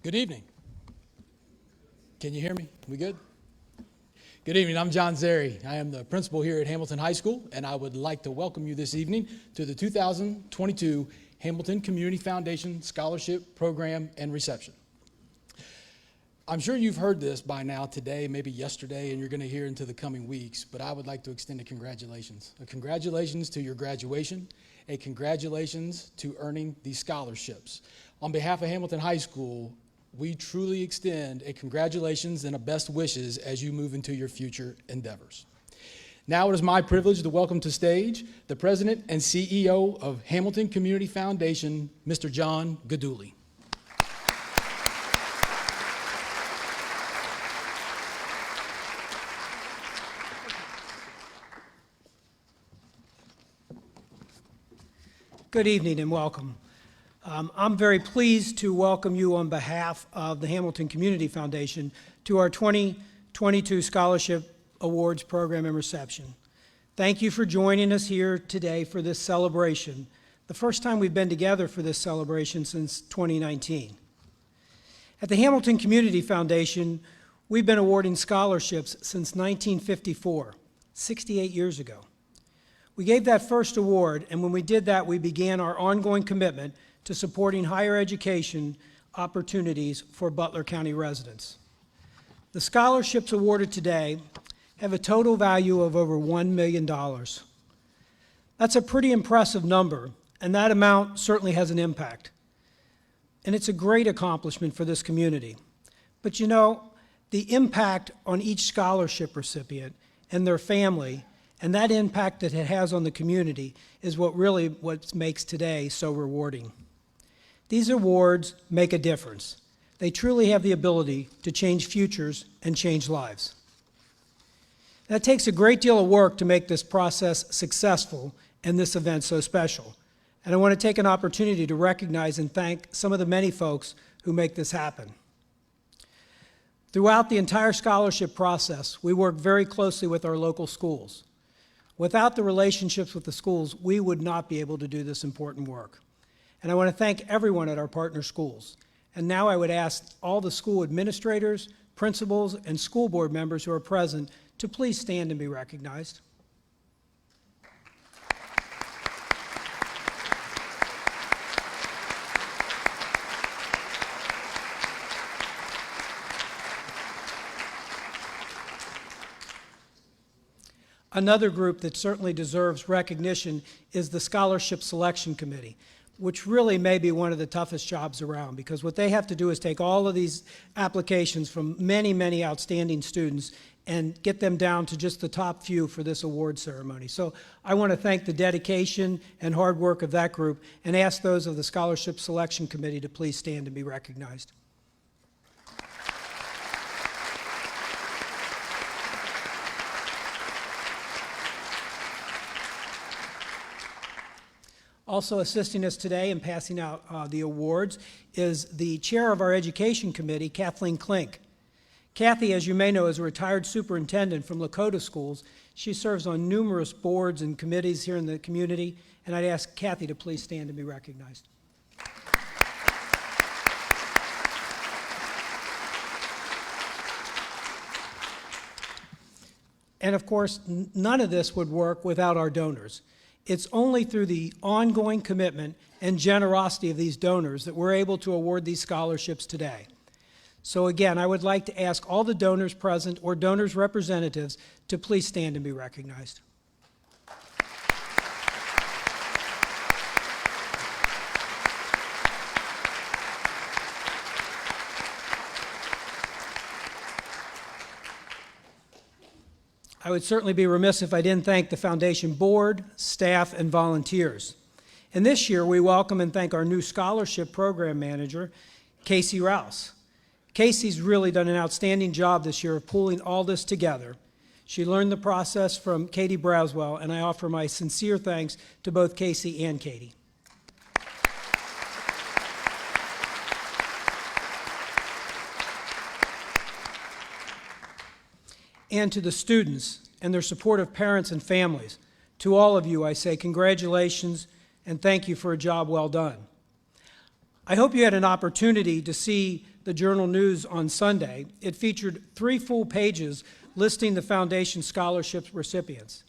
Good evening. Can you hear me? We good? Good evening. I'm John Zeri. I am the principal here at Hamilton High School, and I would like to welcome you this evening to the 2022 Hamilton Community Foundation Scholarship Program and Reception. I'm sure you've heard this by now today, maybe yesterday, and you're going to hear into the coming weeks, but I would like to extend a congratulations. A congratulations to your graduation, a congratulations to earning these scholarships. On behalf of Hamilton High School, we truly extend a congratulations and a best wishes as you move into your future endeavors. Now it is my privilege to welcome to stage the President and CEO of Hamilton Community Foundation, Mr. John Gaduli. Good evening and welcome. I'm very pleased to welcome you on behalf of the Hamilton Community Foundation to our 2022 Scholarship Awards Program and Reception. Thank you for joining us here today for this celebration, the first time we've been together for this celebration since 2019. At the Hamilton Community Foundation, we've been awarding scholarships since 1954, 68 years ago. We gave that first award, and when we did that, we began our ongoing commitment to supporting higher education opportunities for Butler County residents. The scholarships awarded today have a total value of over $1 million. That's a pretty impressive number, and that amount certainly has an impact. And it's a great accomplishment for this community. But you know, the impact on each scholarship recipient and their family, and that impact that it has on the community is what makes today so rewarding. These awards make a difference. They truly have the ability to change futures and change lives. That takes a great deal of work to make this process successful and this event so special. And I want to take an opportunity to recognize and thank some of the many folks who make this happen. Throughout the entire scholarship process, we work very closely with our local schools. Without the relationships with the schools, we would not be able to do this important work. And I want to thank everyone at our partner schools. And now I would ask all the school administrators, principals, and school board members who are present to please stand and be recognized. Another group that certainly deserves recognition is the Scholarship Selection Committee, which really may be one of the toughest jobs around, because what they have to do is take all of these applications from many, many outstanding students and get them down to just the top few for this award ceremony. So I want to thank the dedication and hard work of that group and ask those of the Scholarship Selection Committee to please stand and be recognized. Also assisting us today in passing out the awards is the chair of our education committee, Kathleen Klink. Kathy, as you may know, is a retired superintendent from Lakota Schools. She serves on numerous boards and committees here in the community, and I'd ask Kathy to please stand and be recognized. And of course, none of this would work without our donors. It's only through the ongoing commitment and generosity of these donors that we're able to award these scholarships today. So again, I would like to ask all the donors present or donors' representatives to please stand and be recognized. I would certainly be remiss if I didn't thank the foundation board, staff, and volunteers. And this year, we welcome and thank our new scholarship program manager, Casey Rouse. Casey's really done an outstanding job this year of pulling all this together. She learned the process from Katie Braswell, and I offer my sincere thanks to both Casey and Katie. And to the students and their supportive parents and families, to all of you, I say congratulations and thank you for a job well done. I hope you had an opportunity to see the Journal News on Sunday, it featured 3 full pages listing the foundation scholarship recipients.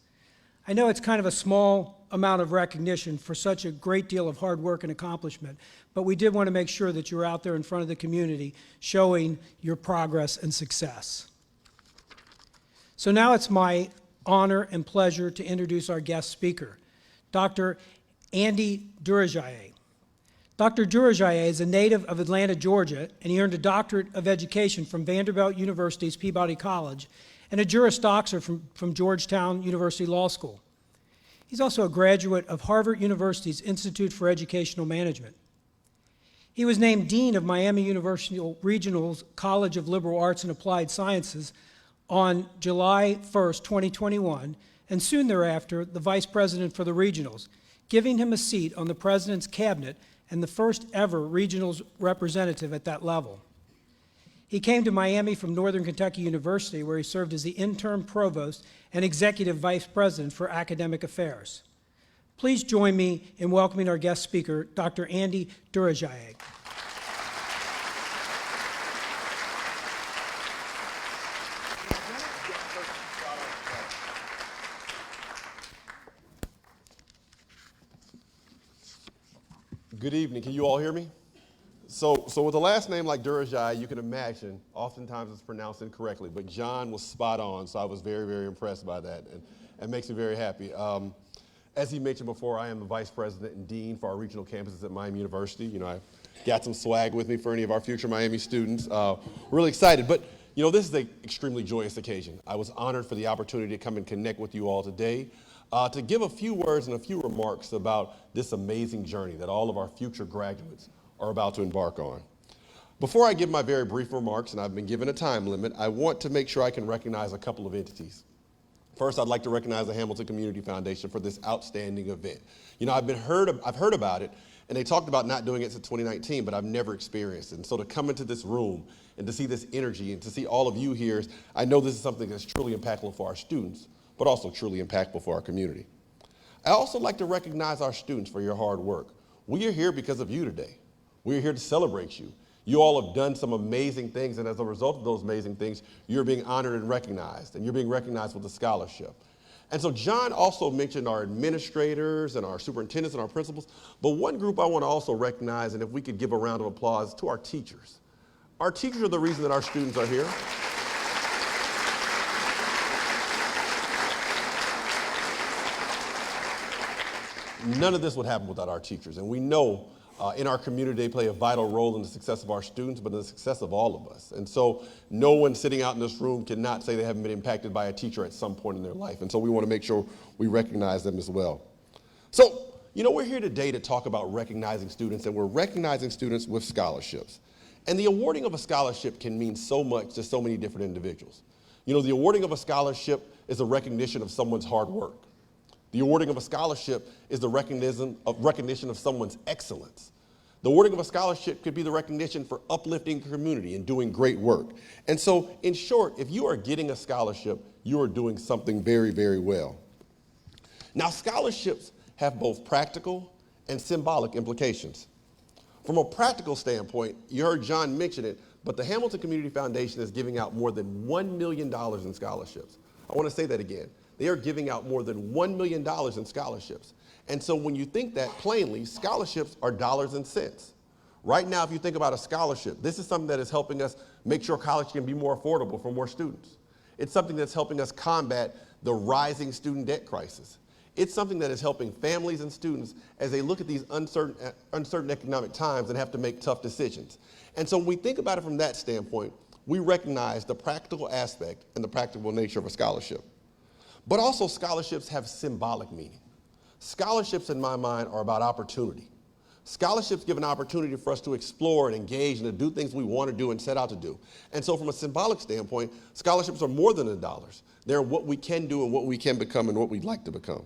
I know it's kind of a small amount of recognition for such a great deal of hard work and accomplishment, but we did want to make sure that you're out there in front of the community showing your progress and success. So now it's my honor and pleasure to introduce our guest speaker, Dr. Andy Durajaye. Dr. Durajaye is a native of Atlanta, Georgia, and he earned a doctorate of education from Vanderbilt University's Peabody College and a Juris Doctor from Georgetown University Law School. He's also a graduate of Harvard University's Institute for Educational Management. He was named Dean of Miami University Regional's College of Liberal Arts and Applied Sciences on July 1st, 2021, and soon thereafter, the Vice President for the Regionals, giving him a seat on the President's Cabinet and the first ever Regionals representative at that level. He came to Miami from Northern Kentucky University, where he served as the interim provost and executive vice president for academic affairs. Please join me in welcoming our guest speaker, Dr. Andy Durajayeg. Good evening. Can you all hear me? So with a last name like Durajaye, you can imagine, oftentimes it's pronounced incorrectly, but John was spot on, so I was very, very impressed by that, and it makes me very happy. As he mentioned before, I am the vice president and dean for our regional campuses at Miami University. You know, I've got some swag with me for any of our future Miami students. Really excited, but you know, this is an extremely joyous occasion. I was honored for the opportunity to come and connect with you all today, to give a few words and a few remarks about this amazing journey that all of our future graduates are about to embark on. Before I give my very brief remarks, and I've been given a time limit, I want to make sure I can recognize a couple of entities. First, I'd like to recognize the Hamilton Community Foundation for this outstanding event. You know, I've heard about it, and they talked about not doing it since 2019, but I've never experienced it. And so to come into this room and to see this energy and to see all of you here, I know this is something that's truly impactful for our students, but also truly impactful for our community. I also like to recognize our students for your hard work. We are here because of you today. We're here to celebrate you. You all have done some amazing things, and as a result of those amazing things, you're being honored and you're being recognized with a scholarship. And so John also mentioned our administrators and our superintendents and our principals, but one group I want to also recognize, and if we could give a round of applause, to our teachers. Our teachers are the reason that our students are here. None of this would happen without our teachers, and we know in our community they play a vital role in the success of our students, but in the success of all of us. And so no one sitting out in this room cannot say they haven't been impacted by a teacher at some point in their life, and so we want to make sure we recognize them as well. So, you know, we're here today to talk about recognizing students, and we're recognizing students with scholarships. And the awarding of a scholarship can mean so much to so many different individuals. You know, the awarding of a scholarship is a recognition of someone's hard work. The awarding of a scholarship is the recognition of someone's excellence. The awarding of a scholarship could be the recognition for uplifting the community and doing great work. And so, in short, if you are getting a scholarship, you are doing something very, very well. Now, scholarships have both practical and symbolic implications. From a practical standpoint, you heard John mention it, but the Hamilton Community Foundation is giving out more than $1 million in scholarships. I want to say that again. They are giving out more than $1 million in scholarships. And so when you think that plainly, scholarships are dollars and cents. Right now, if you think about a scholarship, this is something that is helping us make sure college can be more affordable for more students. It's something that's helping us combat the rising student debt crisis. It's something that is helping families and students as they look at these uncertain economic times and have to make tough decisions. And so when we think about it from that standpoint, we recognize the practical aspect and the practical nature of a scholarship. But also scholarships have symbolic meaning. Scholarships, in my mind, are about opportunity. Scholarships give an opportunity for us to explore and engage and to do things we want to do and set out to do. And so from a symbolic standpoint, scholarships are more than the dollars. They're what we can do and what we can become and what we'd like to become.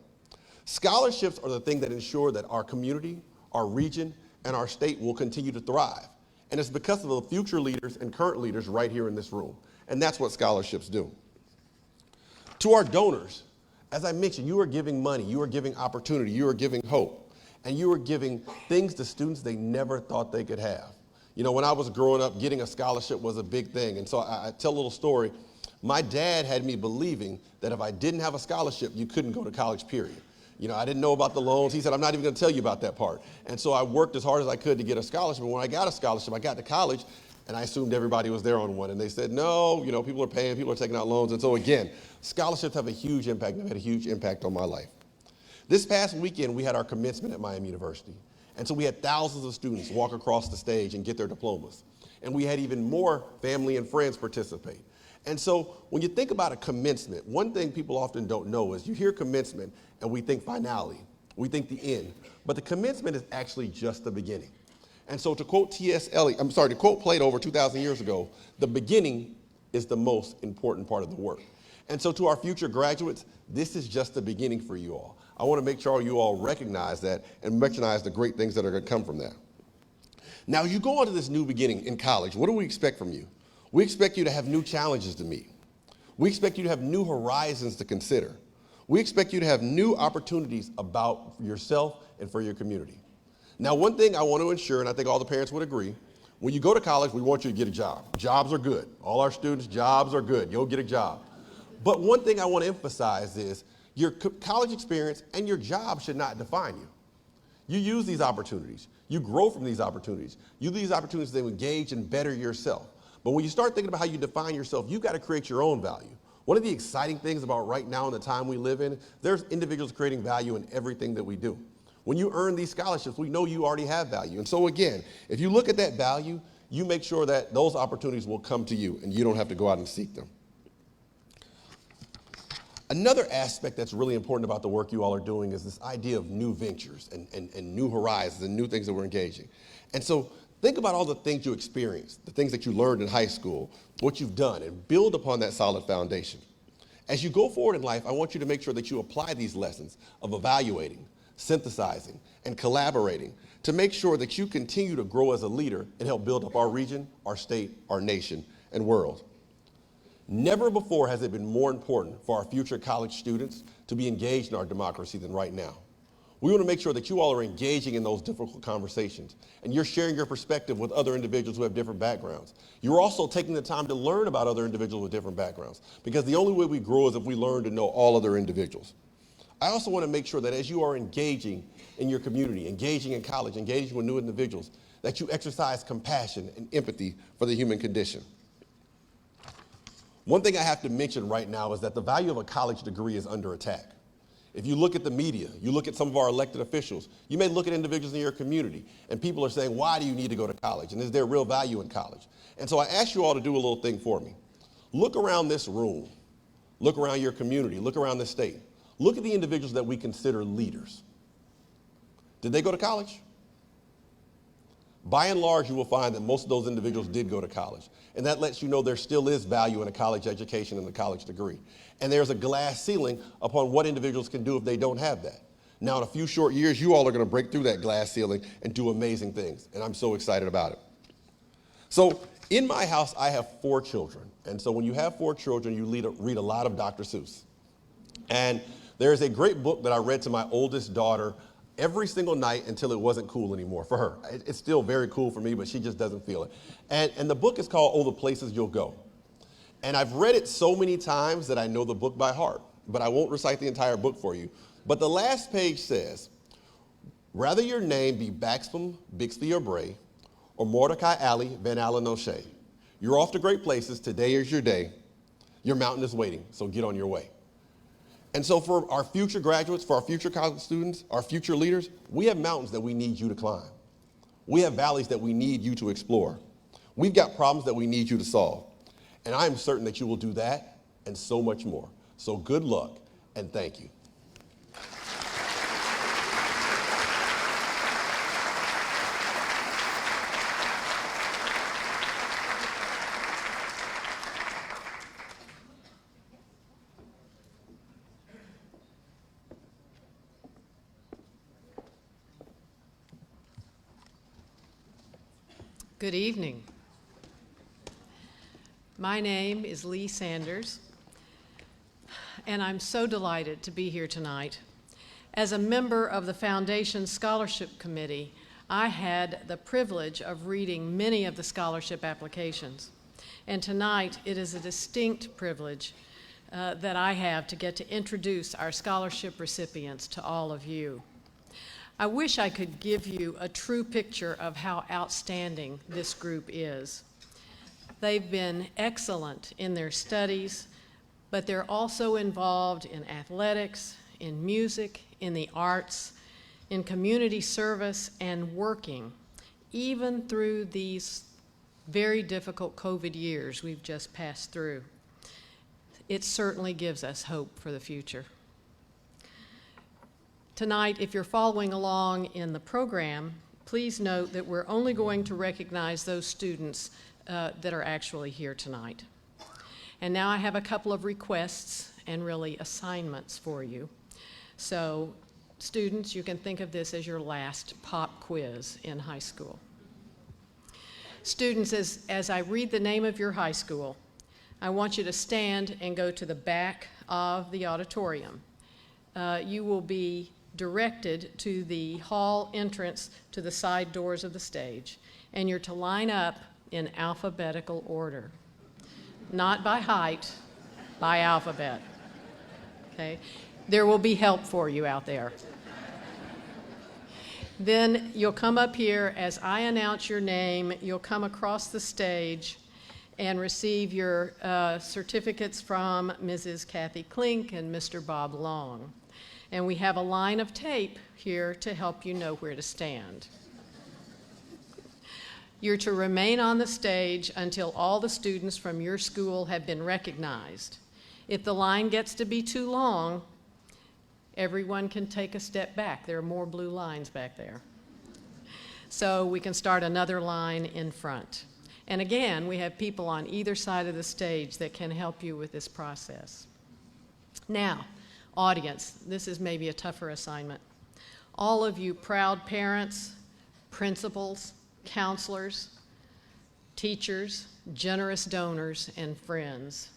Scholarships are the thing that ensure that our community, our region, and our state will continue to thrive. And it's because of the future leaders and current leaders right here in this room. And that's what scholarships do. To our donors, as I mentioned, you are giving money, you are giving opportunity, you are giving hope, and you are giving things to students they never thought they could have. You know, when I was growing up, getting a scholarship was a big thing. And so I tell a little story. My dad had me believing that if I didn't have a scholarship, you couldn't go to college, period. You know, I didn't know about the loans. He said, I'm not even going to tell you about that part. And so I worked as hard as I could to get a scholarship. And when I got a scholarship, I got to college, and I assumed everybody was there on one. And they said, no, you know, people are paying, people are taking out loans. And so again, scholarships have a huge impact. They've had a huge impact on my life. This past weekend, we had our commencement at Miami University. And so we had thousands of students walk across the stage and get their diplomas. And we had even more family and friends participate. And so when you think about a commencement, one thing people often don't know is you hear commencement and we think finality, we think the end. But the commencement is actually just the beginning. And so to quote to quote Plato over 2,000 years ago, the beginning is the most important part of the work. And so to our future graduates, this is just the beginning for you all. I want to make sure you all recognize that and recognize the great things that are going to come from that. Now, you go on to this new beginning in college. What do we expect from you? We expect you to have new challenges to meet. We expect you to have new horizons to consider. We expect you to have new opportunities about yourself and for your community. Now, one thing I want to ensure, and I think all the parents would agree, when you go to college, we want you to get a job. Jobs are good. All our students, jobs are good. You'll get a job. But one thing I want to emphasize is your college experience and your job should not define you. You use these opportunities. You grow from these opportunities. You use these opportunities to engage and better yourself. But when you start thinking about how you define yourself, you've got to create your own value. One of the exciting things about right now in the time we live in, there's individuals creating value in everything that we do. When you earn these scholarships, we know you already have value. And so again, if you look at that value, you make sure that those opportunities will come to you and you don't have to go out and seek them. Another aspect that's really important about the work you all are doing is this idea of new ventures and new horizons and new things that we're engaging. And so think about all the things you experienced, the things that you learned in high school, what you've done, and build upon that solid foundation. As you go forward in life, I want you to make sure that you apply these lessons of evaluating, synthesizing, and collaborating to make sure that you continue to grow as a leader and help build up our region, our state, our nation, and world. Never before has it been more important for our future college students to be engaged in our democracy than right now. We want to make sure that you all are engaging in those difficult conversations and you're sharing your perspective with other individuals who have different backgrounds. You're also taking the time to learn about other individuals with different backgrounds, because the only way we grow is if we learn to know all other individuals. I also want to make sure that as you are engaging in your community, engaging in college, engaging with new individuals, that you exercise compassion and empathy for the human condition. One thing I have to mention right now is that the value of a college degree is under attack. If you look at the media, you look at some of our elected officials, you may look at individuals in your community, and people are saying, why do you need to go to college? And is there real value in college? And so I ask you all to do a little thing for me. Look around this room. Look around your community. Look around this state. Look at the individuals that we consider leaders. Did they go to college? By and large, you will find that most of those individuals did go to college. And that lets you know there still is value in a college education and a college degree. And there's a glass ceiling upon what individuals can do if they don't have that. Now, in a few short years, you all are going to break through that glass ceiling and do amazing things. And I'm so excited about it. So in my house, I have 4 children. And so when you have 4 children, you read a lot of Dr. Seuss. And there's a great book that I read to my oldest daughter every single night until it wasn't cool anymore for her. It's still very cool for me, but she just doesn't feel it. And the book is called Oh, the Places You'll Go. And I've read it so many times that I know the book by heart, but I won't recite the entire book for you. But the last page says, rather your name be Baxham, Bixby, or Bray, or Mordecai Alley, Van Allen, O'Shea. You're off to great places. Today is your day. Your mountain is waiting, so get on your way. And so for our future graduates, for our future college students, our future leaders, we have mountains that we need you to climb. We have valleys that we need you to explore. We've got problems that we need you to solve. And I am certain that you will do that and so much more. So good luck and thank you. Good evening. My name is Lee Sanders, and I'm so delighted to be here tonight. As a member of the Foundation Scholarship Committee, I had the privilege of reading many of the scholarship applications. And tonight, it is a distinct privilege that I have to get to introduce our scholarship recipients to all of you. I wish I could give you a true picture of how outstanding this group is. They've been excellent in their studies, but they're also involved in athletics, in music, in the arts, in community service, and working, even through these very difficult COVID years we've just passed through. It certainly gives us hope for the future. Tonight, if you're following along in the program, please note that we're only going to recognize those students that are actually here tonight. And now I have a couple of requests and really assignments for you. So, students, you can think of this as your last pop quiz in high school. Students, as I read the name of your high school, I want you to stand and go to the back of the auditorium. You will be directed to the hall entrance to the side doors of the stage, and you're to line up in alphabetical order. Not by height, by alphabet. Okay? There will be help for you out there. Then you'll come up here as I announce your name. You'll come across the stage and receive your certificates from Mrs. Kathy Klink and Mr. Bob Long. And we have a line of tape here to help you know where to stand. You're to remain on the stage until all the students from your school have been recognized. If the line gets to be too long, everyone can take a step back. There are more blue lines back there. So we can start another line in front. And again, we have people on either side of the stage that can help you with this process. Now, audience, this is maybe a tougher assignment. All of you proud parents, principals, counselors, teachers, generous donors, and friends,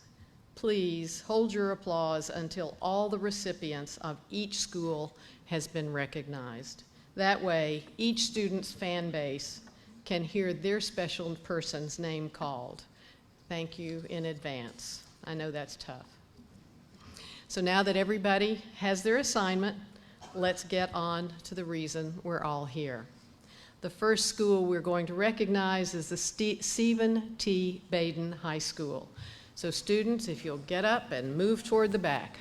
please hold your applause until all the recipients of each school has been recognized. That way, each student's fan base can hear their special person's name called. Thank you in advance. I know that's tough. So now that everybody has their assignment, let's get on to the reason we're all here. The first school we're going to recognize is the Stephen T. Baden High School. So students, if you'll get up and move toward the back.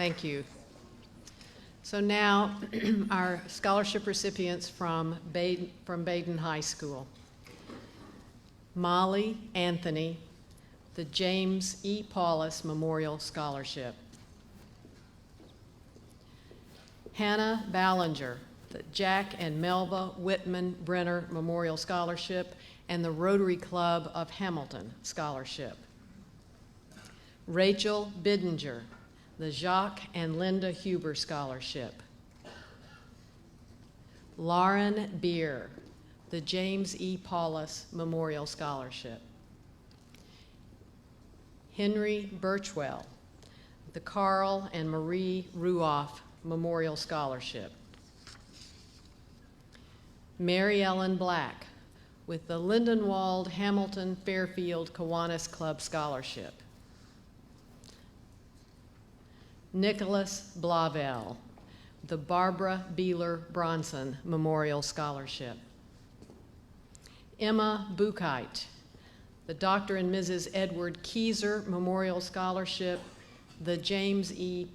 Thank you. So now, our scholarship recipients from Baden High School. Molly Anthony, the James E. Paulus Memorial Scholarship. Hannah Ballinger, the Jack and Melva Whitman Brenner Memorial Scholarship and the Rotary Club of Hamilton Scholarship. Rachel Bidinger, the Jacques and Linda Huber Scholarship. Lauren Beer, the James E. Paulus Memorial Scholarship. Henry Birchwell, the Carl and Marie Ruoff Memorial Scholarship. Mary Ellen Black, with the Lindenwald Hamilton Fairfield Kiwanis Club Scholarship. Nicholas Blavel, the Barbara Beeler Bronson Memorial Scholarship. Emma Buchheit, the Dr. and Mrs. Edward Keyser Memorial Scholarship, the James E.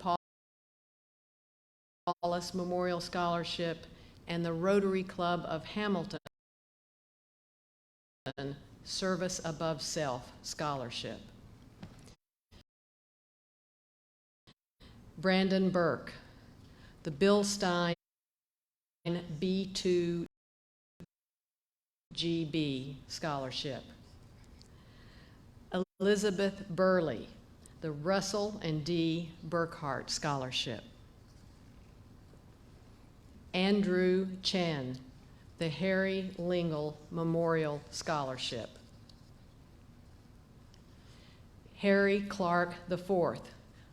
Paulus Memorial Scholarship, and the Rotary Club of Hamilton Service Above Self Scholarship. Brandon Burke, the Bill Stein B2GB Scholarship. Elizabeth Burley, the Russell and D. Burkhart Scholarship. Andrew Chen, the Harry Lingle Memorial Scholarship. Harry Clark IV,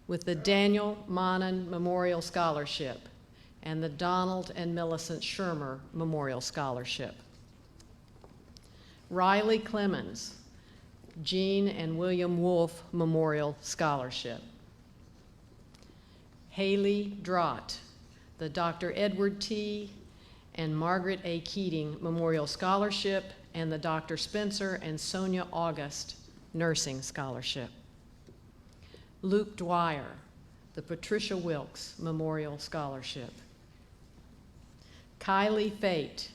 with the Daniel Monon Memorial Scholarship and the Donald and Millicent Shermer Memorial Scholarship. Riley Clemens, Jean and William Wolfe Memorial Scholarship. Haley Drott, the Dr. Edward T. and Margaret A. Keating Memorial Scholarship and the Dr. Spencer and Sonia August Nursing Scholarship. Luke Dwyer, the Patricia Wilkes Memorial Scholarship. Kylie Fate,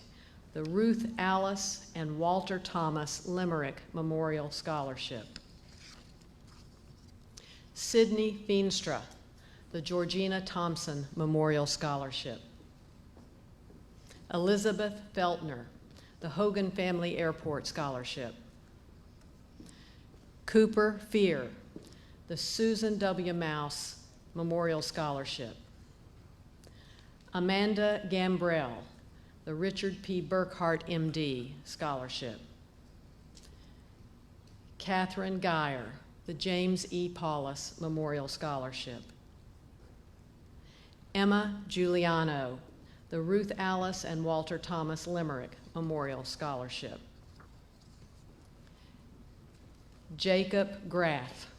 the Ruth Alice and Walter Thomas Limerick Memorial Scholarship. Sydney Feenstra, the Georgina Thompson Memorial Scholarship. Elizabeth Feltner, the Hogan Family Airport Scholarship. Cooper Fear, the Susan W. Mouse Memorial Scholarship. Amanda Gambrell, the Richard P. Burkhart, MD Scholarship. Catherine Geyer, the James E. Paulus Memorial Scholarship. Emma Giuliano, the Ruth Alice and Walter Thomas Limerick Memorial Scholarship. Jacob Graff,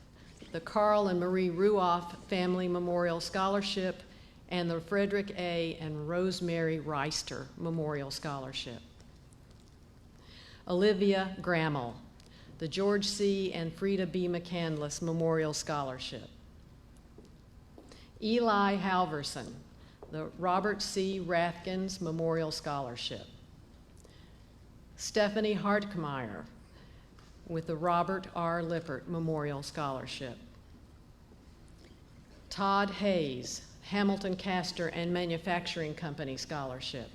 the Carl and Marie Ruoff Family Memorial Scholarship and the Frederick A. and Rosemary Reister Memorial Scholarship. Olivia Grammel, the George C. and Frida B. McCandless Memorial Scholarship. Eli Halverson, the Robert C. Rathkins Memorial Scholarship. Stephanie Hartmeyer, with the Robert R. Lippert Memorial Scholarship. Todd Hayes, Hamilton Castor and Manufacturing Company Scholarship.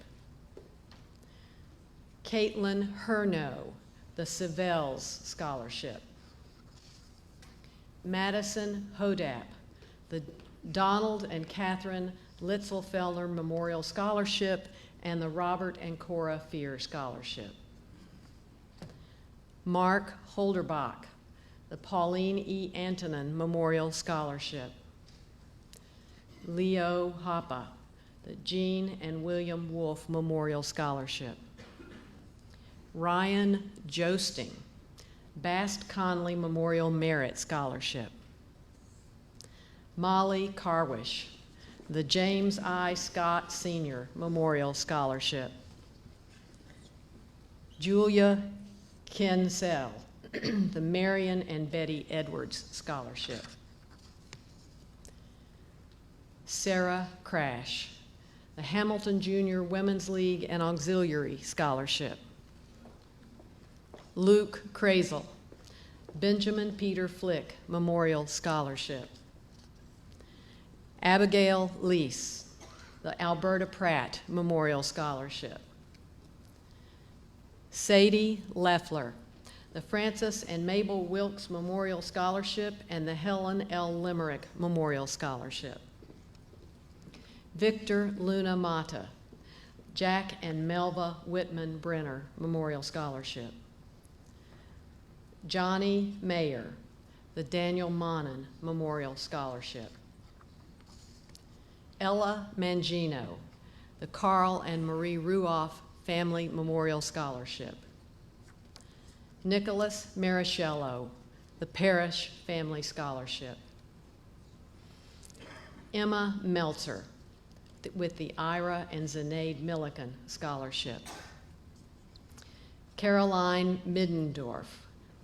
Caitlin Herno, the Savelles Scholarship. Madison Hodap, the Donald and Catherine Litzelfelder Memorial Scholarship and the Robert and Cora Fear Scholarship. Mark Holderbach, the Pauline E. Antonin Memorial Scholarship. Leo Hoppe, the Jean and William Wolfe Memorial Scholarship. Ryan Joesting, Bast Conley Memorial Merit Scholarship. Molly Carwish, the James I. Scott Sr. Memorial Scholarship. Julia Kinsell, the Marion and Betty Edwards Scholarship. Sarah Crash, the Hamilton Junior Women's League and Auxiliary Scholarship. Luke Krazel, Benjamin Peter Flick Memorial Scholarship. Abigail Lease, the Alberta Pratt Memorial Scholarship. Sadie Leffler, the Francis and Mabel Wilkes Memorial Scholarship and the Helen L. Limerick Memorial Scholarship. Victor Luna Mata, Jack and Melva Whitman Brenner Memorial Scholarship. Johnny Mayer, the Daniel Monin Memorial Scholarship. Ella Mangino, the Carl and Marie Ruoff Family Memorial Scholarship. Nicholas Marichello, the Parrish Family Scholarship. Emma Meltzer, with the Ira and Zenaid Milliken Scholarship. Caroline Middendorf,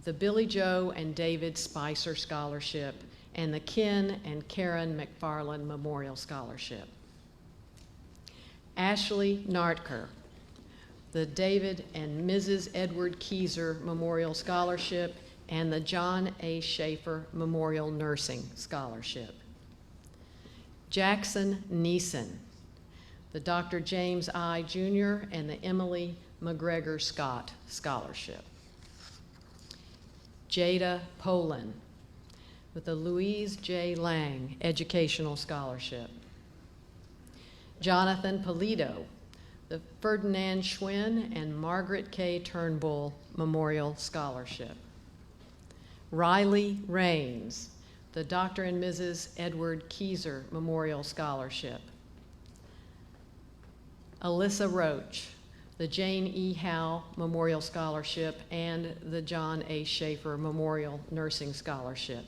the Billy Joe and David Spicer Scholarship, and the Ken and Karen McFarland Memorial Scholarship. Ashley Nartker, the David and Mrs. Edward Keyser Memorial Scholarship, and the John A. Schaefer Memorial Nursing Scholarship. Jackson Neeson, the Dr. James I. Jr. and the Emily McGregor Scott Scholarship. Jada Poland, with the Louise J. Lang Educational Scholarship. Jonathan Polito, the Ferdinand Schwinn and Margaret K. Turnbull Memorial Scholarship. Riley Raines, the Dr. and Mrs. Edward Keyser Memorial Scholarship. Alyssa Roach, the Jane E. Howe Memorial Scholarship and the John A. Schaefer Memorial Nursing Scholarship.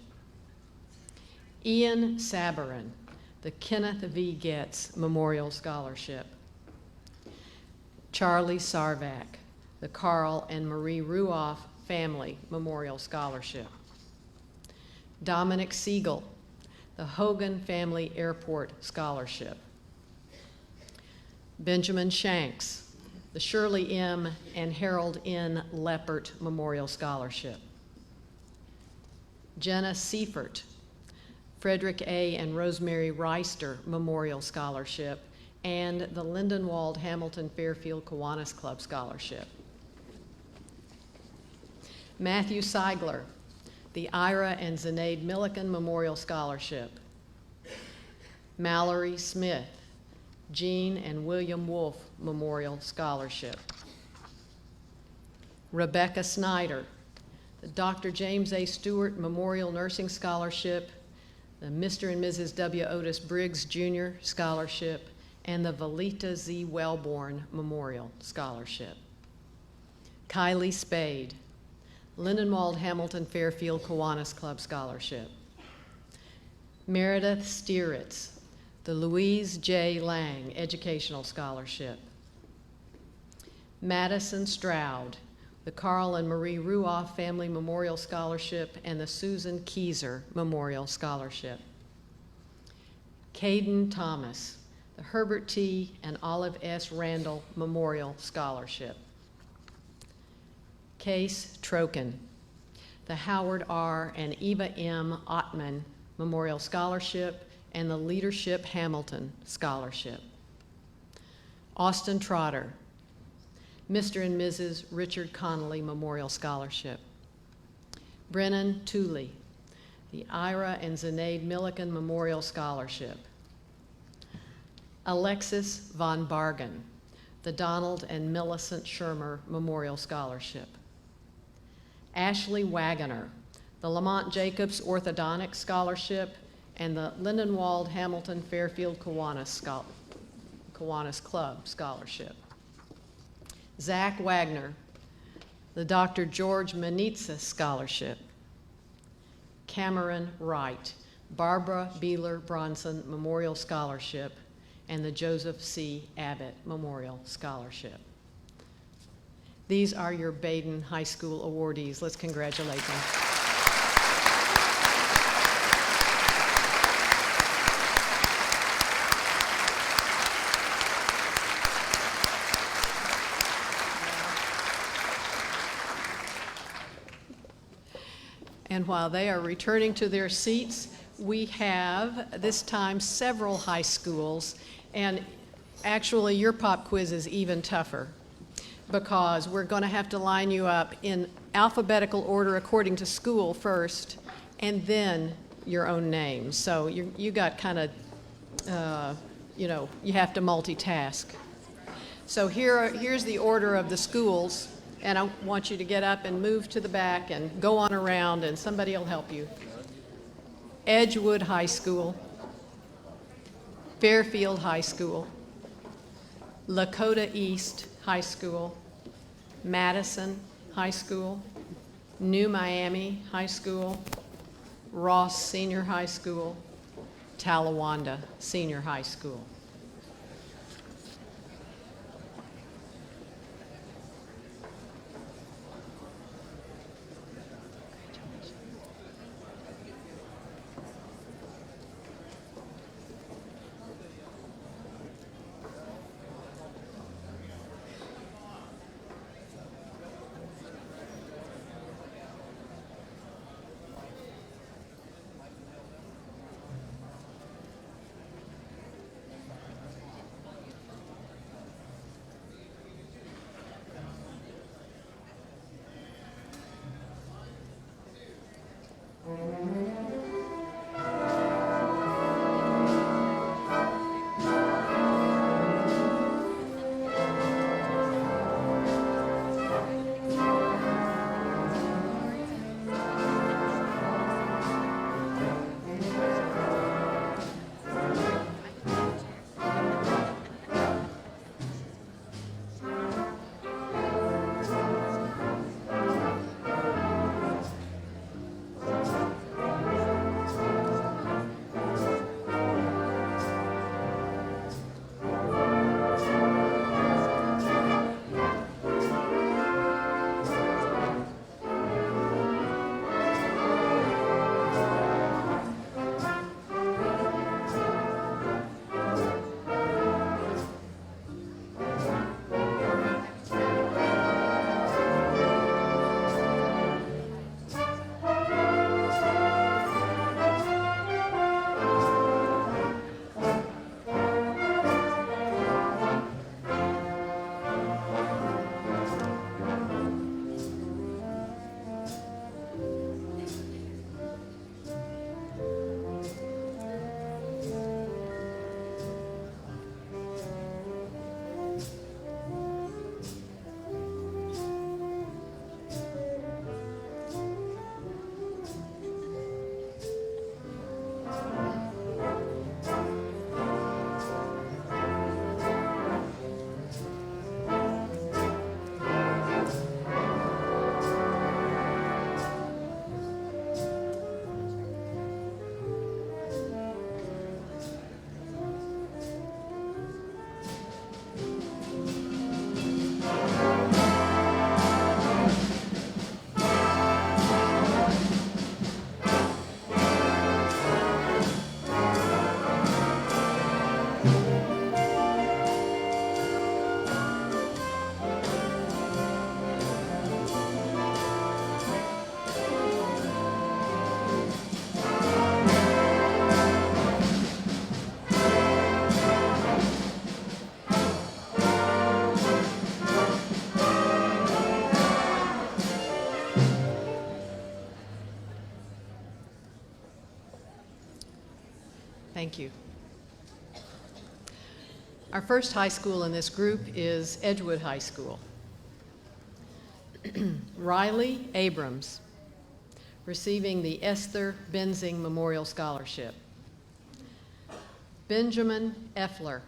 Ian Sabarin, the Kenneth V. Getz Memorial Scholarship. Charlie Sarvac, the Carl and Marie Ruoff Family Memorial Scholarship. Dominic Siegel, the Hogan Family Airport Scholarship. Benjamin Shanks, the Shirley M. and Harold N. Leppert Memorial Scholarship. Jenna Seifert, Frederick A. and Rosemary Reister Memorial Scholarship, and the Lindenwald Hamilton Fairfield Kiwanis Club Scholarship. Matthew Seigler, the Ira and Zenaid Milliken Memorial Scholarship. Mallory Smith, Jean and William Wolfe Memorial Scholarship. Rebecca Snyder, the Dr. James A. Stewart Memorial Nursing Scholarship, the Mr. and Mrs. W. Otis Briggs Jr. Scholarship, and the Valita Z. Wellborn Memorial Scholarship. Kylie Spade, Lindenwald Hamilton Fairfield Kiwanis Club Scholarship. Meredith Stieritz, the Louise J. Lang Educational Scholarship. Madison Stroud, the Carl and Marie Ruoff Family Memorial Scholarship and the Susan Keyser Memorial Scholarship. Caden Thomas, the Herbert T. and Olive S. Randall Memorial Scholarship. Case Troken, the Howard R. and Eva M. Ottman Memorial Scholarship and the Leadership Hamilton Scholarship. Austin Trotter, Mr. and Mrs. Richard Connolly Memorial Scholarship. Brennan Tooley, the Ira and Zenaid Milliken Memorial Scholarship. Alexis Von Bargen, the Donald and Millicent Shermer Memorial Scholarship. Ashley Wagoner, the Lamont Jacobs Orthodontic Scholarship and the Lindenwald Hamilton Fairfield Kiwanis Club Scholarship. Zach Wagner, the Dr. George Manitza Scholarship. Cameron Wright, Barbara Beeler Bronson Memorial Scholarship, and the Joseph C. Abbott Memorial Scholarship. These are your Baden High School awardees. Let's congratulate them. And while they are returning to their seats, we have this time several high schools, and actually your pop quiz is even tougher because we're going to have to line you up in alphabetical order according to school first, and then your own name. So you got kind of, you have to multitask. So here's the order of the schools, and I want you to get up and move to the back and go on around, and somebody will help you. Edgewood High School, Fairfield High School, Lakota East High School, Madison High School, New Miami High School, Ross Senior High School, Talawanda Senior High School. Thank you. Our first high school in this group is Edgewood High School. Riley Abrams, receiving the Esther Benzing Memorial Scholarship. Benjamin Effler,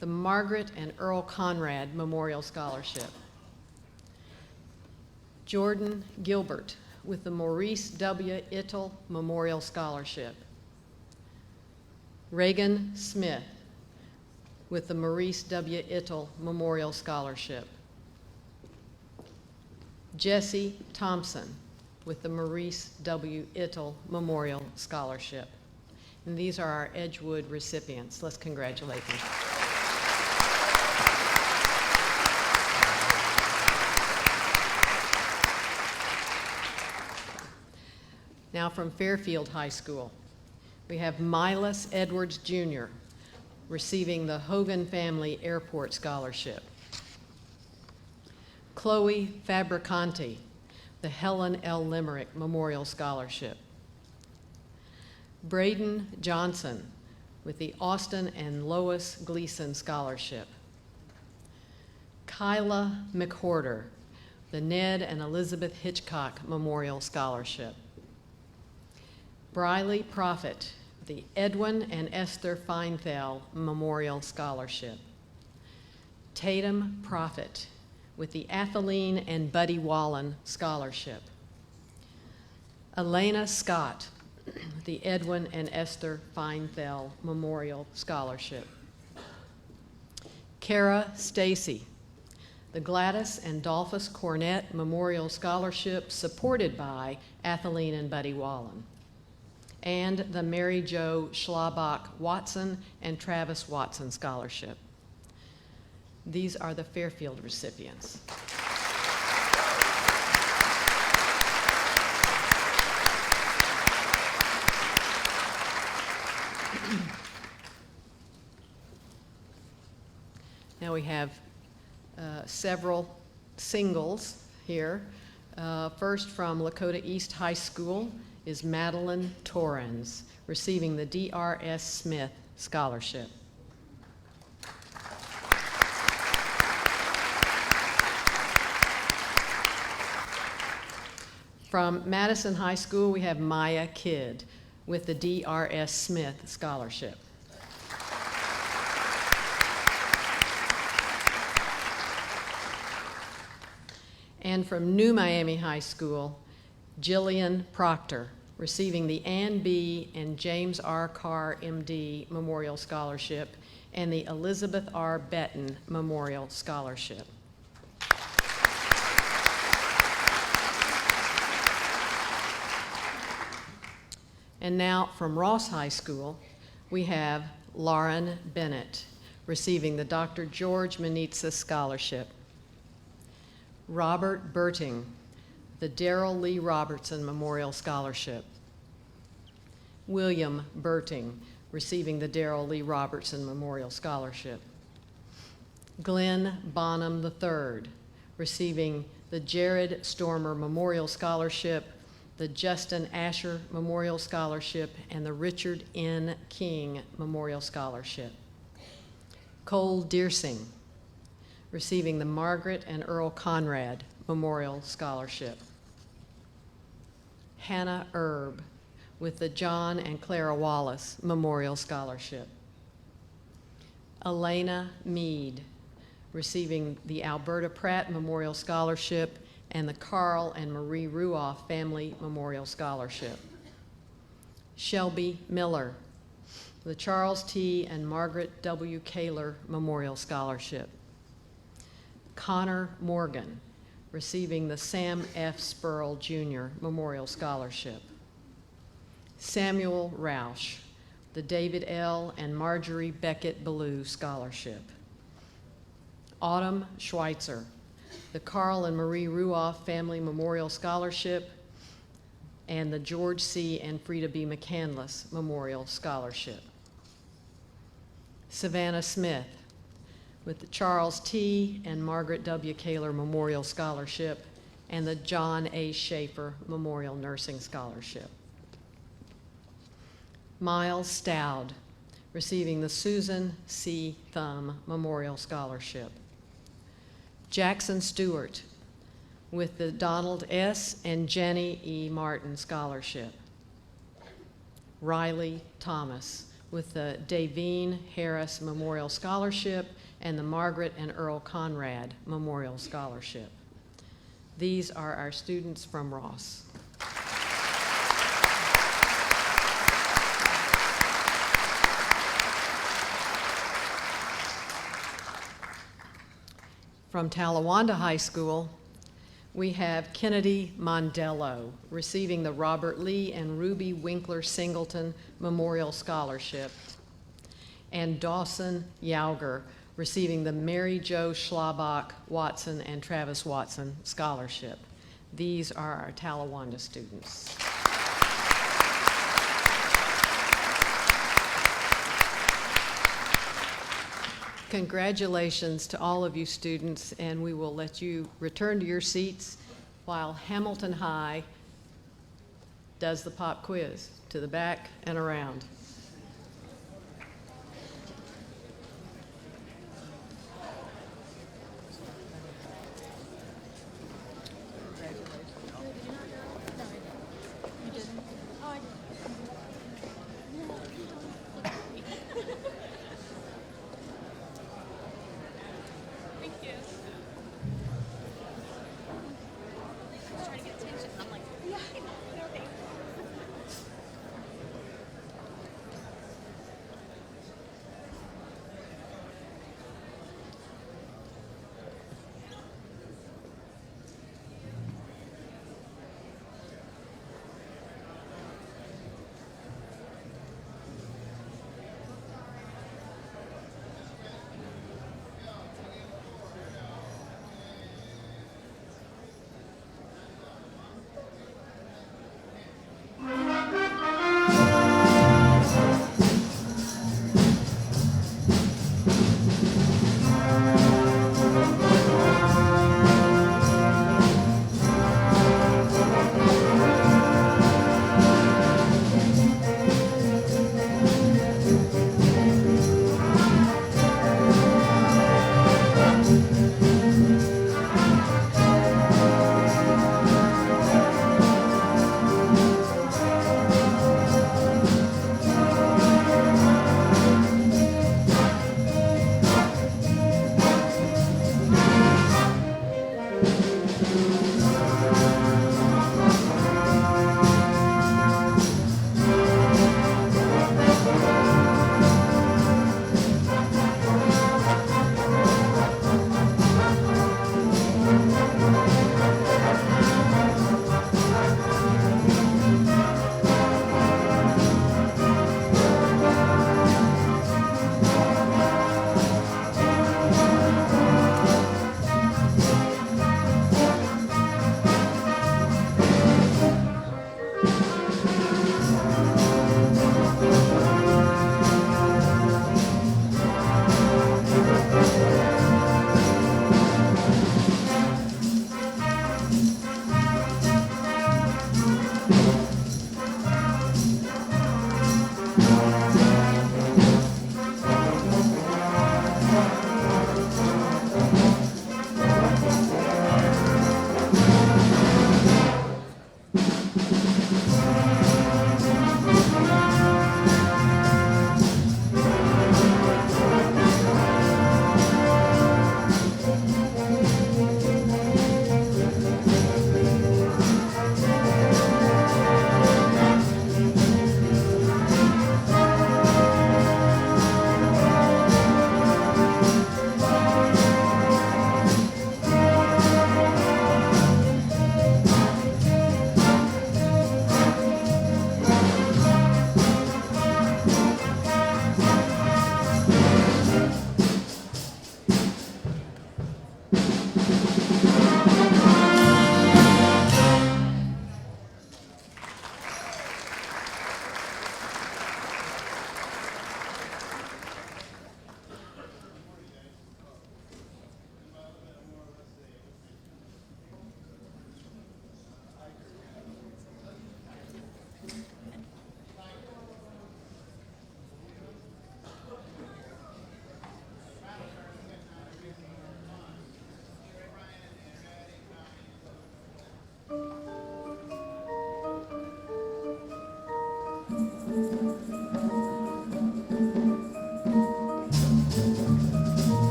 the Margaret and Earl Conrad Memorial Scholarship. Jordan Gilbert with the Maurice W. Ittel Memorial Scholarship. Reagan Smith with the Maurice W. Ittel Memorial Scholarship. Jesse Thompson with the Maurice W. Ittel Memorial Scholarship. And these are our Edgewood recipients. Let's congratulate them. Now from Fairfield High School, we have Milas Edwards Jr., receiving the Hogan Family Airport Scholarship. Chloe Fabricanti, the Helen L. Limerick Memorial Scholarship. Braden Johnson, with the Austin and Lois Gleason Scholarship. Kyla McHorter, the Ned and Elizabeth Hitchcock Memorial Scholarship. Briley Prophet, the Edwin and Esther Feinthal Memorial Scholarship. Tatum Prophet, with the Athaline and Buddy Wallen Scholarship. Elena Scott, the Edwin and Esther Feinthal Memorial Scholarship. Kara Stacy, the Gladys and Dolphus Cornett Memorial Scholarship, supported by Athaline and Buddy Wallen. And the Mary Jo Schlabach Watson and Travis Watson Scholarship. These are the Fairfield recipients. Now we have several singles here. First from Lakota East High School is Madeline Torrens, receiving the D.R.S. Smith Scholarship. From Madison High School, we have Maya Kidd with the D.R.S. Smith Scholarship. And from New Miami High School, Jillian Proctor, receiving the Ann B. and James R. Carr, M.D. Memorial Scholarship and the Elizabeth R. Benton Memorial Scholarship. And now from Ross High School, we have Lauren Bennett, receiving the Dr. George Manitza Scholarship. Robert Berting, the Darrell Lee Robertson Memorial Scholarship. William Berting, receiving the Darrell Lee Robertson Memorial Scholarship. Glenn Bonham III, receiving the Jared Stormer Memorial Scholarship, the Justin Asher Memorial Scholarship, and the Richard N. King Memorial Scholarship. Cole Deersing, receiving the Margaret and Earl Conrad Memorial Scholarship. Hannah Erb, with the John and Clara Wallace Memorial Scholarship. Elena Mead, receiving the Alberta Pratt Memorial Scholarship and the Carl and Marie Ruoff Family Memorial Scholarship. Shelby Miller, the Charles T. and Margaret W. Kaler Memorial Scholarship. Connor Morgan, receiving the Sam F. Spurl Jr. Memorial Scholarship. Samuel Roush, the David L. and Marjorie Beckett Ballou Scholarship. Autumn Schweitzer, the Carl and Marie Ruoff Family Memorial Scholarship, and the George C. and Frida B. McCandless Memorial Scholarship. Savannah Smith, with the Charles T. and Margaret W. Kaler Memorial Scholarship and the John A. Schaefer Memorial Nursing Scholarship. Miles Stout, receiving the Susan C. Thumb Memorial Scholarship. Jackson Stewart, with the Donald S. and Jenny E. Martin Scholarship. Riley Thomas, with the Davine Harris Memorial Scholarship and the Margaret and Earl Conrad Memorial Scholarship. These are our students from Ross. From Talawanda High School, we have Kennedy Mondello, receiving the Robert Lee and Ruby Winkler Singleton Memorial Scholarship, and Dawson Yauger, receiving the Mary Jo Schlabach Watson and Travis Watson Scholarship. These are our Talawanda students. Congratulations to all of you students, and we will let you return to your seats while Hamilton High does the pop quiz to the back and around.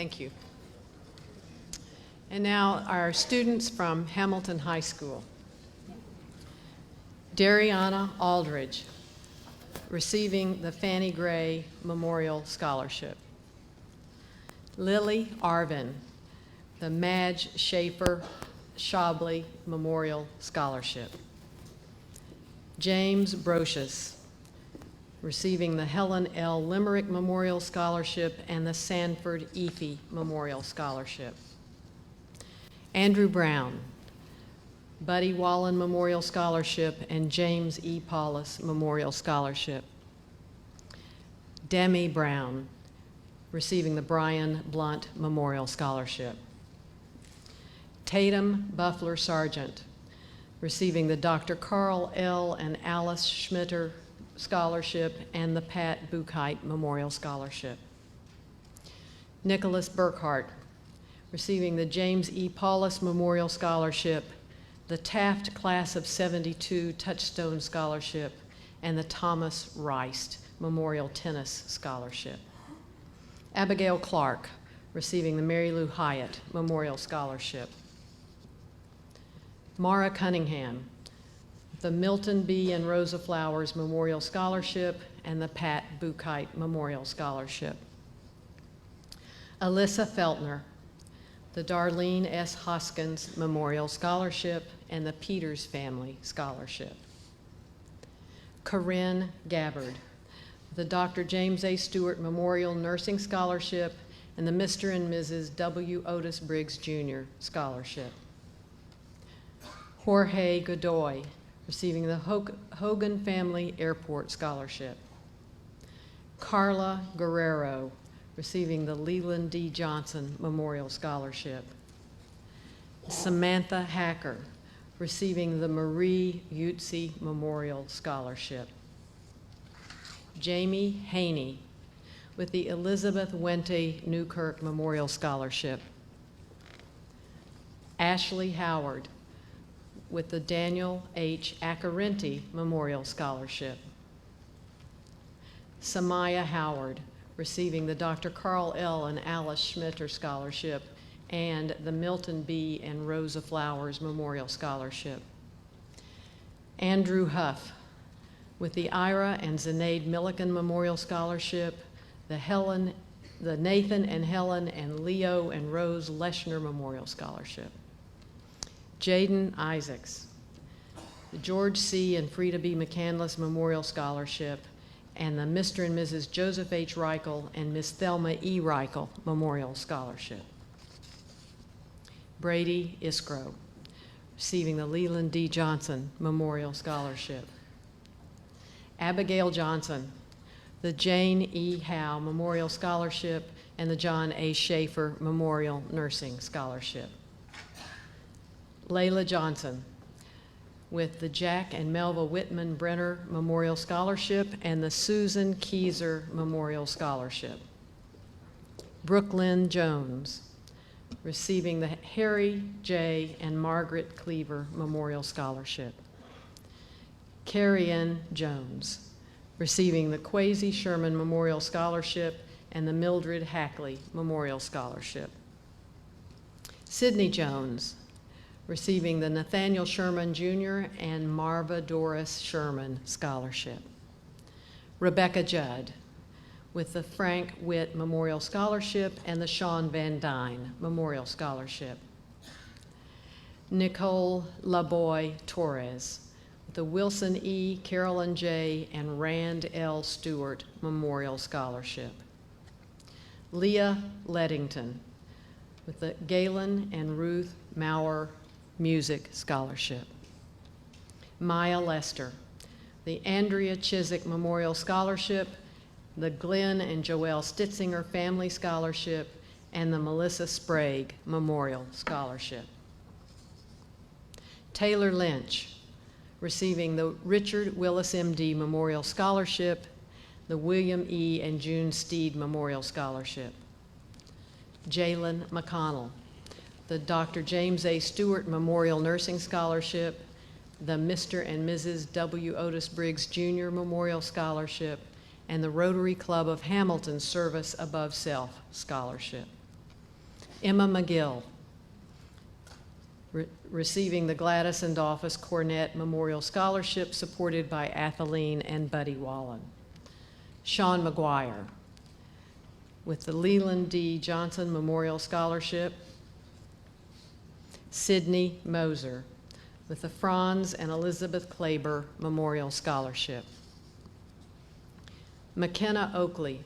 Thank you. And now our students from Hamilton High School. Dariana Aldridge, receiving the Fannie Gray Memorial Scholarship. Lily Arvin, the Madge Schaefer Shabley Memorial Scholarship. James Brocious, receiving the Helen L. Limerick Memorial Scholarship and the Sanford Efi Memorial Scholarship. Andrew Brown, Buddy Wallen Memorial Scholarship and James E. Paulus Memorial Scholarship. Demi Brown, receiving the Brian Blunt Memorial Scholarship. Tatum Buffler Sargent, receiving the Dr. Carl L. and Alice Schmitter Scholarship and the Pat Buchheit Memorial Scholarship. Nicholas Burkhart, receiving the James E. Paulus Memorial Scholarship, the Taft Class of '72 Touchstone Scholarship, and the Thomas Rice Memorial Tennis Scholarship. Abigail Clark, receiving the Mary Lou Hyatt Memorial Scholarship. Mara Cunningham, the Milton B. and Rosa Flowers Memorial Scholarship and the Pat Buchheit Memorial Scholarship. Alyssa Feltner, the Darlene S. Hoskins Memorial Scholarship and the Peters Family Scholarship. Corinne Gabbard, the Dr. James A. Stewart Memorial Nursing Scholarship and the Mr. and Mrs. W. Otis Briggs Jr. Scholarship. Jorge Godoy, receiving the Hogan Family Airport Scholarship. Carla Guerrero, receiving the Leland D. Johnson Memorial Scholarship. Samantha Hacker, receiving the Marie Utsi Memorial Scholarship. Jamie Haney, with the Elizabeth Wente Newkirk Memorial Scholarship. Ashley Howard, with the Daniel H. Accarenti Memorial Scholarship. Samaya Howard, receiving the Dr. Carl L. and Alice Schmitter Scholarship and the Milton B. and Rosa Flowers Memorial Scholarship. Andrew Huff, with the Ira and Zenaid Milliken Memorial Scholarship, the Nathan and Helen and Leo and Rose Leshner Memorial Scholarship. Jaden Isaacs, the George C. and Frida B. McCandless Memorial Scholarship, and the Mr. and Mrs. Joseph H. Reichel and Miss Thelma E. Reichel Memorial Scholarship. Brady Iskro, receiving the Leland D. Johnson Memorial Scholarship. Abigail Johnson, the Jane E. Howe Memorial Scholarship and the John A. Schaefer Memorial Nursing Scholarship. Layla Johnson, with the Jack and Melva Whitman Brenner Memorial Scholarship and the Susan Keyser Memorial Scholarship. Brooklyn Jones, receiving the Harry J. and Margaret Cleaver Memorial Scholarship. Carrie Ann Jones, receiving the Kwesi Sherman Memorial Scholarship and the Mildred Hackley Memorial Scholarship. Sydney Jones, receiving the Nathaniel Sherman Jr. and Marva Doris Sherman Scholarship. Rebecca Judd, with the Frank Witt Memorial Scholarship and the Sean Van Dyne Memorial Scholarship. Nicole LaBoy Torres, with the Wilson E., Carolyn J., and Rand L. Stewart Memorial Scholarship. Leah Leddington, with the Galen and Ruth Maurer Music Scholarship. Maya Lester, the Andrea Chiswick Memorial Scholarship, the Glenn and Joelle Stitzinger Family Scholarship, and the Melissa Sprague Memorial Scholarship. Taylor Lynch, receiving the Richard Willis MD Memorial Scholarship, the William E. and June Steed Memorial Scholarship. Jalen McConnell, the Dr. James A. Stewart Memorial Nursing Scholarship, the Mr. and Mrs. W. Otis Briggs Jr. Memorial Scholarship, and the Rotary Club of Hamilton Service Above Self Scholarship. Emma McGill, receiving the Gladys and Dolphus Cornett Memorial Scholarship supported by Athaline and Buddy Wallen. Sean McGuire, with the Leland D. Johnson Memorial Scholarship. Sydney Moser, with the Franz and Elizabeth Klaber Memorial Scholarship. McKenna Oakley,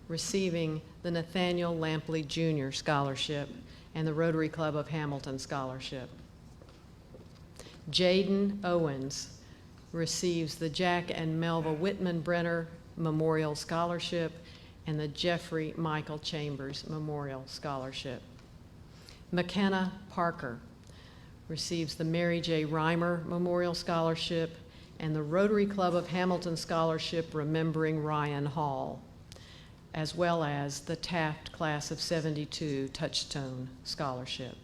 receiving the Nathaniel Lampley Jr. Scholarship and the Rotary Club of Hamilton Scholarship. Jaden Owens receives the Jack and Melva Whitman Brenner Memorial Scholarship and the Jeffrey Michael Chambers Memorial Scholarship. McKenna Parker receives the Mary J. Reimer Memorial Scholarship and the Rotary Club of Hamilton Scholarship Remembering Ryan Hall, as well as the Taft Class of '72 Touchstone Scholarship.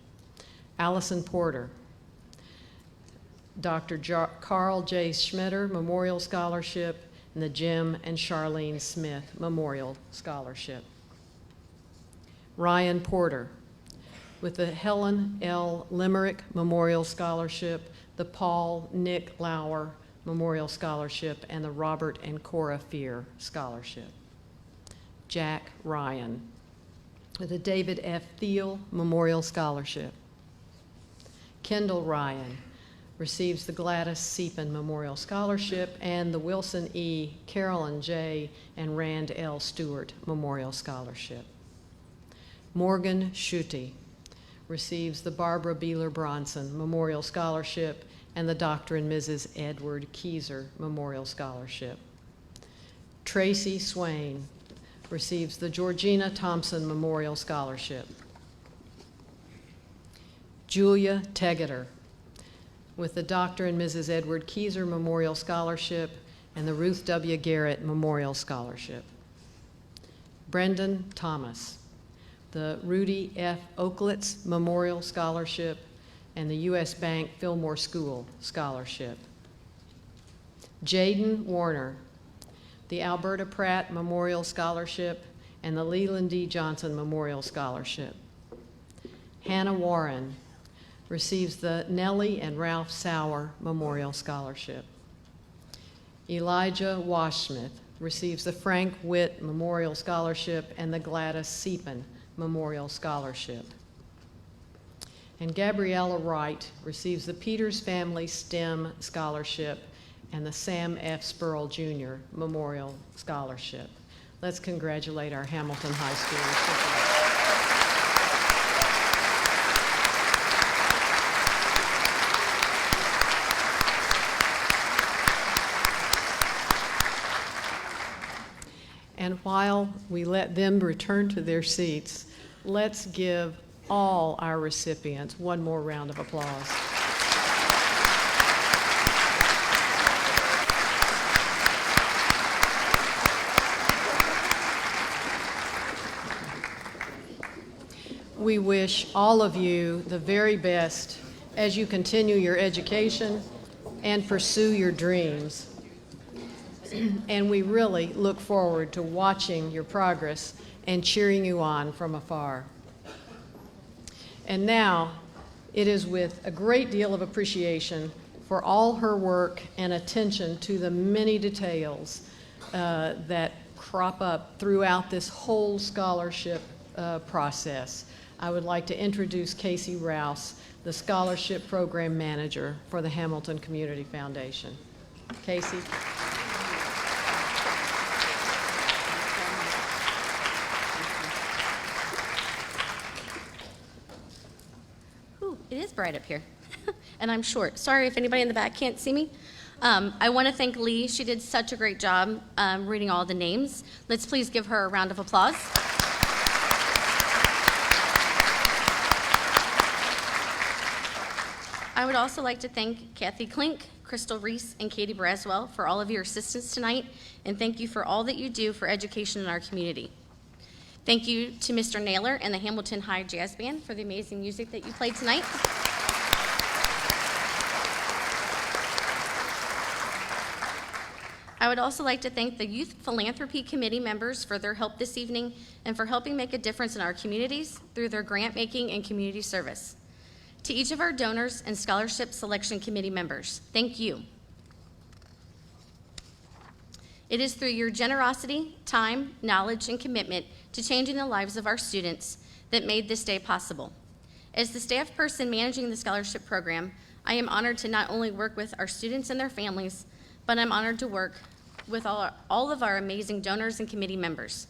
Allison Porter, Dr. Carl J. Schmitter Memorial Scholarship, and the Jim and Charlene Smith Memorial Scholarship. Ryan Porter, with the Helen L. Limerick Memorial Scholarship, the Paul Nick Lauer Memorial Scholarship, and the Robert and Cora Fear Scholarship. Jack Ryan, with the David F. Thiel Memorial Scholarship. Kendall Ryan receives the Gladys Seepin Memorial Scholarship and the Wilson E., Carolyn J., and Rand L. Stewart Memorial Scholarship. Morgan Schutte receives the Barbara Beeler Bronson Memorial Scholarship and the Dr. and Mrs. Edward Keyser Memorial Scholarship. Tracy Swain receives the Georgina Thompson Memorial Scholarship. Julia Tegeter, with the Dr. and Mrs. Edward Keyser Memorial Scholarship and the Ruth W. Garrett Memorial Scholarship. Brendan Thomas, the Rudy F. Oaklitz Memorial Scholarship and the U.S. Bank Fillmore School Scholarship. Jaden Warner, the Alberta Pratt Memorial Scholarship and the Leland D. Johnson Memorial Scholarship. Hannah Warren receives the Nellie and Ralph Sauer Memorial Scholarship. Elijah Washsmith receives the Frank Witt Memorial Scholarship and the Gladys Seepin Memorial Scholarship. And Gabriella Wright receives the Peters Family STEM Scholarship and the Sam F. Spurl Jr. Memorial Scholarship. Let's congratulate our Hamilton High School recipients. And while we let them return to their seats, let's give all our recipients one more round of applause. We wish all of you the very best as you continue your education and pursue your dreams. And we really look forward to watching your progress and cheering you on from afar. And now, it is with a great deal of appreciation for all her work and attention to the many details that crop up throughout this whole scholarship process. I would like to introduce Casey Rouse, the Scholarship Program Manager for the Hamilton Community Foundation. Casey. It is bright up here, and I'm short. Sorry if anybody in the back can't see me. I want to thank Lee. She did such a great job reading all the names. Let's please give her a round of applause. I would also like to thank Kathy Klink, Crystal Reese, and Katie Braswell for all of your assistance tonight, and thank you for all that you do for education in our community. Thank you to Mr. Naylor and the Hamilton High Jazz Band for the amazing music that you played tonight. I would also like to thank the Youth Philanthropy Committee members for their help this evening and for helping make a difference in our communities through their grant making and community service. To each of our donors and Scholarship Selection Committee members, thank you. It is through your generosity, time, knowledge, and commitment to changing the lives of our students that made this day possible. As the staff person managing the scholarship program, I am honored to not only work with our students and their families, but I'm honored to work with all of our amazing donors and committee members.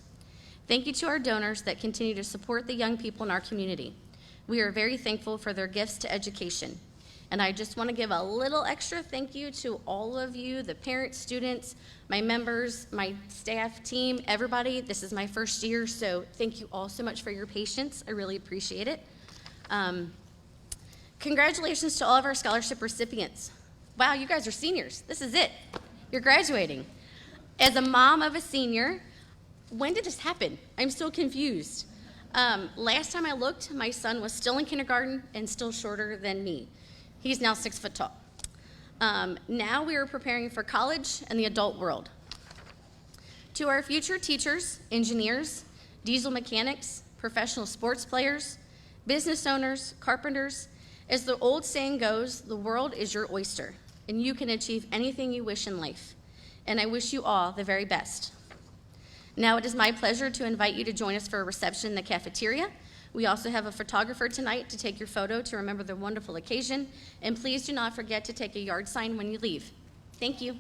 Thank you to our donors that continue to support the young people in our community. We are very thankful for their gifts to education. And I just want to give a little extra thank you to all of you, the parents, students, my members, my staff, team, everybody. This is my first year, so thank you all so much for your patience. I really appreciate it. Congratulations to all of our scholarship recipients. Wow, you guys are seniors. This is it. You're graduating. As a mom of a senior, when did this happen? I'm still confused. Last time I looked, my son was still in kindergarten and still shorter than me. He's now 6 foot tall. Now we are preparing for college and the adult world. To our future teachers, engineers, diesel mechanics, professional sports players, business owners, carpenters, as the old saying goes, the world is your oyster, and you can achieve anything you wish in life. And I wish you all the very best. Now it is my pleasure to invite you to join us for a reception in the cafeteria. We also have a photographer tonight to take your photo to remember the wonderful occasion. And please do not forget to take a yard sign when you leave. Thank you.